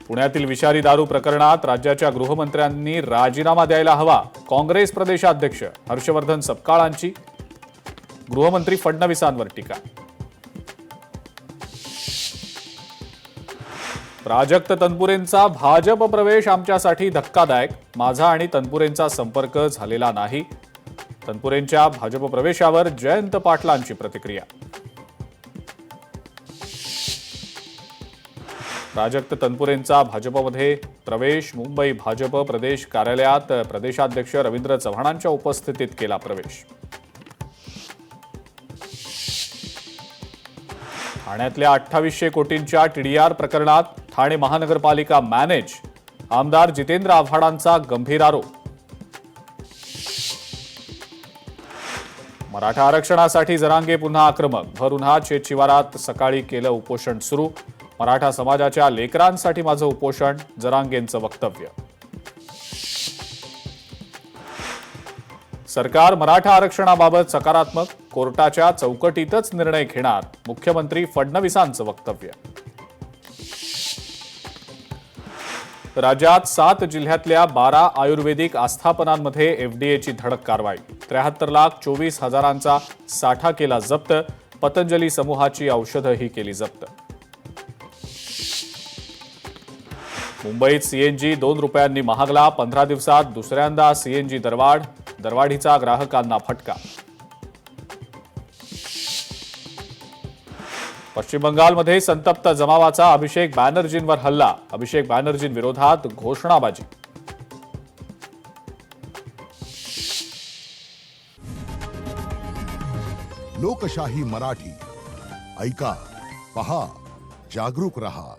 पुण्यातील विषारी दारू प्रकरणात राज्याच्या गृहमंत्र्यांनी राजीनामा द्यायला हवा. काँग्रेस प्रदेशाध्यक्ष हर्षवर्धन सपकाळांची गृहमंत्री फडणवीसांवर टीका. प्राजक्त तनपुरेंचा भाजप प्रवेश आमच्यासाठी धक्कादायक. माझा आणि तनपुरेंचा संपर्क झालेला नाही. तनपुरेंच्या भाजप प्रवेशावर जयंत पाटलांची प्रतिक्रिया. प्राजक्त तनपुरेंचा भाजपमध्ये प्रवेश. मुंबई भाजप प्रदेश कार्यालयात प्रदेशाध्यक्ष रवींद्र चव्हाणांच्या उपस्थितीत केला प्रवेश. ठाण्यातल्या 2800 कोटींच्या टीडीआर प्रकरणात ठाणे महानगरपालिका मॅनेज. आमदार जितेंद्र आव्हाडांचा गंभीर आरोप. मराठा आरक्षणासाठी जरांगे पुन्हा आक्रमक. भर उन्हात शेतशिवारात सकाळी केलं उपोषण सुरू. मराठा समाजाच्या लेकरांसाठी माझं उपोषण, जरांगेंचं वक्तव्य. सरकार मराठा आरक्षणाबाबत सकारात्मक. कोर्टाच्या चौकटीतच निर्णय घेणार. मुख्यमंत्री फडणवीसांचं वक्तव्य. राज्यात 7 जिल्ह्यातल्या 12 आयुर्वेदिक आस्थापनांमध्ये एफडीएची धडक कारवाई. 73,24,000चा साठा केला जप्त. पतंजली समूहाची औषधंही केली जप्त. मुंबईत सीएनजी 2 रुपयांनी महागला. 15 दिवसात दुसऱ्यांदा सीएनजी दरवाढ. दरवाढीचा ग्राहकांना फटका. पश्चिम बंगालमध्ये संतप्त जमावाचा अभिषेक बॅनर्जींवर हल्ला. अभिषेक बॅनर्जींविरोधात घोषणाबाजी. लोकशाही मराठी ऐका, पहा, जागरूक रहा.